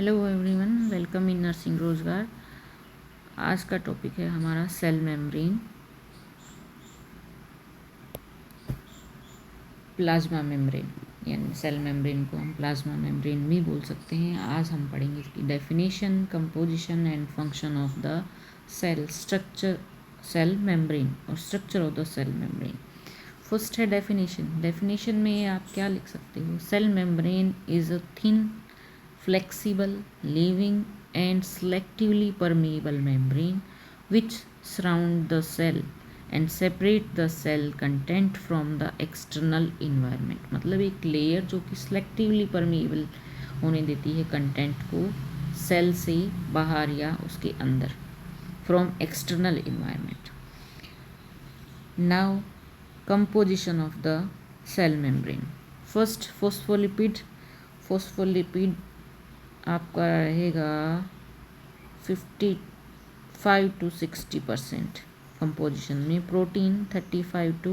Hello everyone, welcome in nursing रोज़गार। आज का टॉपिक है हमारा सेल मेम्ब्रेन, प्लाज्मा मेम्ब्रेन। यानी सेल मेम्ब्रेन को हम प्लाज्मा मेम्ब्रेन भी बोल सकते हैं। आज हम पढ़ेंगे इसकी definition, composition and function of the cell structure, cell membrane और structure of the cell membrane. First है डेफिनेशन। डेफिनेशन में आप क्या लिख सकते हो? Cell membrane is a thin, flexible, living and selectively permeable membrane which surround the cell and separate the cell content from the external environment। मतलब एक layer जो कि selectively permeable होने देती है कंटेंट को सेल से बाहर या उसके अंदर, from external environment। Now composition of the cell membrane। First phospholipid। phospholipid आपका रहेगा 55 to 60% कंपोजिशन में। Protein 35 to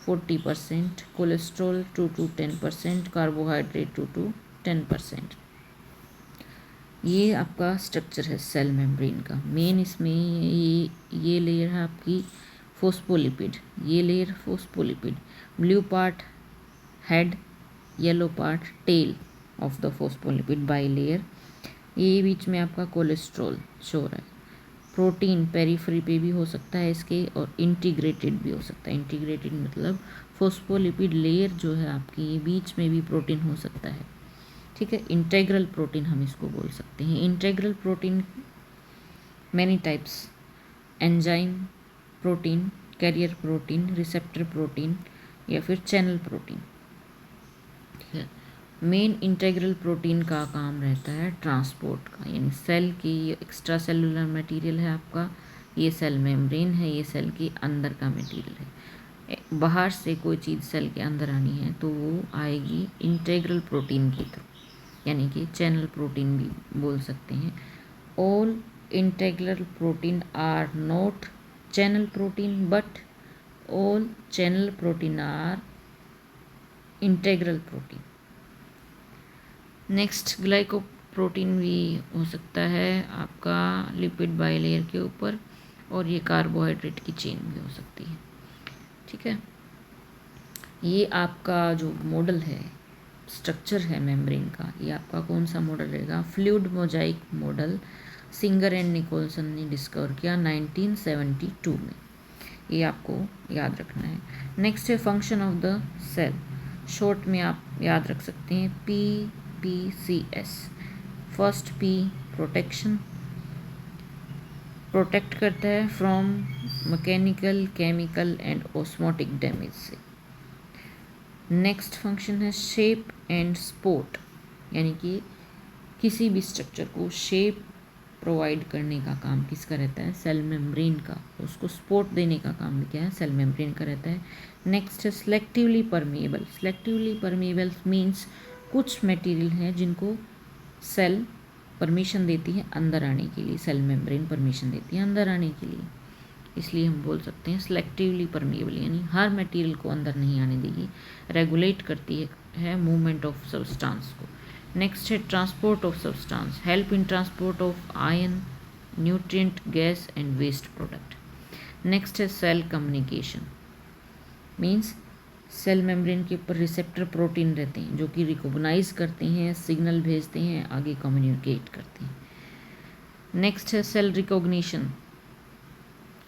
40%, cholesterol 2 to 10%, carbohydrate 2 to 10%। ये आपका स्ट्रक्चर है सेल मेम्ब्रेन का। मेन इसमें ये लेयर है आपकी फोस्फोलिपिड। ये layer phospholipid, blue part head, yellow part tail of the phospholipid bilayer. ये बीच में आपका कोलेस्ट्रॉल शो रहा है। प्रोटीन पेरीफ्री पे भी हो सकता है इसके, और इंटीग्रेटेड भी हो सकता है। इंटीग्रेटेड मतलब फोस्फोलिपिड लेयर जो है आपकी, ये बीच में भी प्रोटीन हो सकता है। ठीक है, इंटेग्रल प्रोटीन हम इसको बोल सकते हैं। Integral protein many types, enzyme protein, carrier protein, receptor protein या फिर चैनल प्रोटीन। ठीक है, मेन इंटेग्रल प्रोटीन का काम रहता है ट्रांसपोर्ट का। यानी सेल की एक्स्ट्रा सेलुलर मटेरियल है आपका, ये सेल मेम्ब्रेन है, ये सेल के अंदर का मटेरियल है। बाहर से कोई चीज़ सेल के अंदर आनी है तो वो आएगी इंटेग्रल प्रोटीन के थ्रू, यानी कि चैनल प्रोटीन भी बोल सकते हैं। All integral protein are not channel protein, but all channel protein are integral protein. Next glycoprotein भी हो सकता है आपका लिपिड बाइलेयर के ऊपर, और ये कार्बोहाइड्रेट की चेन भी हो सकती है। ठीक है, ये आपका जो मॉडल है, स्ट्रक्चर है मेम्ब्रेन का, ये आपका कौन सा मॉडल रहेगा? Fluid mosaic model, Singer and Nicolson ने डिस्कवर किया 1972 में। ये आपको याद रखना है। नेक्स्ट है function of the cell. Short में आप याद रख सकते हैं PPCS। First P protection, protect करता है from mechanical, chemical and osmotic damage से। नेक्स्ट फंक्शन है शेप एंड सपोर्ट, यानी कि किसी भी स्ट्रक्चर को शेप प्रोवाइड करने का काम किसका रहता है? सेल मेम्ब्रेन का। उसको सपोर्ट देने का काम भी क्या है? सेल मेम्ब्रेन का रहता है। नेक्स्ट है selectively permeable. Selectively permeable means कुछ मटेरियल हैं जिनको सेल परमिशन देती है अंदर आने के लिए, सेल मेम्ब्रेन परमिशन देती है अंदर आने के लिए, इसलिए हम बोल सकते हैं सिलेक्टिवली परमेएबल। यानी हर मटेरियल को अंदर नहीं आने देगी, रेगुलेट करती है मूवमेंट ऑफ सब्सटेंस को। नेक्स्ट है transport of substance, help in transport of ion, nutrient, gas and waste product. Next है cell communication, means cell membrane के ऊपर रिसेप्टर प्रोटीन रहते हैं जो कि रिकॉग्नाइज करते हैं, सिग्नल भेजते हैं, आगे कम्युनिकेट करते हैं। नेक्स्ट है सेल रिकॉग्निशन,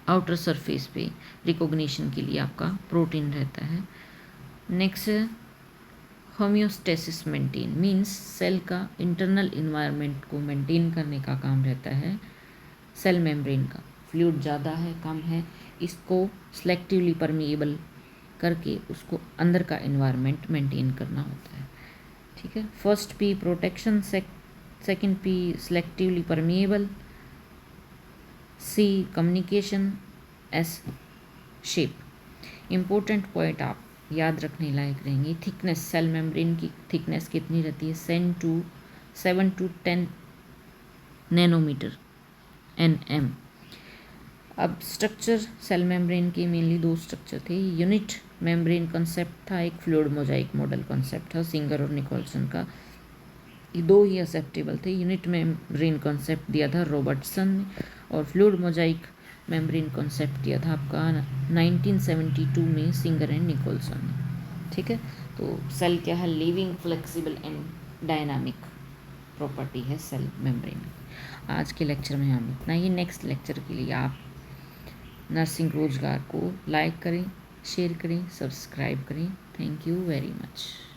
आउटर सरफेस पे रिकॉग्निशन के लिए आपका प्रोटीन रहता है। नेक्स्ट है होम्योस्टेसिस मेंटेन, मीन्स सेल का इंटरनल इन्वायरमेंट को मेंटेन करने का काम रहता है सेल मेम्ब्रेन का। फ्लूइड ज़्यादा है कम है, इसको सेलेक्टिवली परमेएबल करके उसको अंदर का इन्वायरमेंट मेंटेन करना होता है। ठीक है, first P protection, second P selectively permeable, C communication, S shape. Important point आप याद रखने लायक रहेंगे। थिकनेस, सेल मेम्ब्रेन की थिकनेस कितनी रहती है? 7 to 10 नैनोमीटर, NM। अब स्ट्रक्चर सेल मेम्ब्रेन के मेनली दो स्ट्रक्चर थे। यूनिट मेम्ब्रेन कॉन्सेप्ट था, एक फ्लूइड मोजाइक मॉडल कॉन्सेप्ट था सिंगर और निकोलसन का। ये दो ही एक्सेप्टेबल थे। यूनिट मेम्ब्रेन कॉन्सेप्ट दिया था रॉबर्टसन ने, और फ्लूइड मोजाइक मेम्ब्रेन कॉन्सेप्ट दिया था आपका 1972 में सिंगर एंड निकोलसन ने। ठीक है, तो सेल क्या है? Living, flexible and dynamic property है सेल मेम्ब्रेन। आज के लेक्चर में हम इतना ही। नेक्स्ट लेक्चर के लिए आप नर्सिंग रोजगार को लाइक करें, शेयर करें, सब्सक्राइब करें। Thank you very much.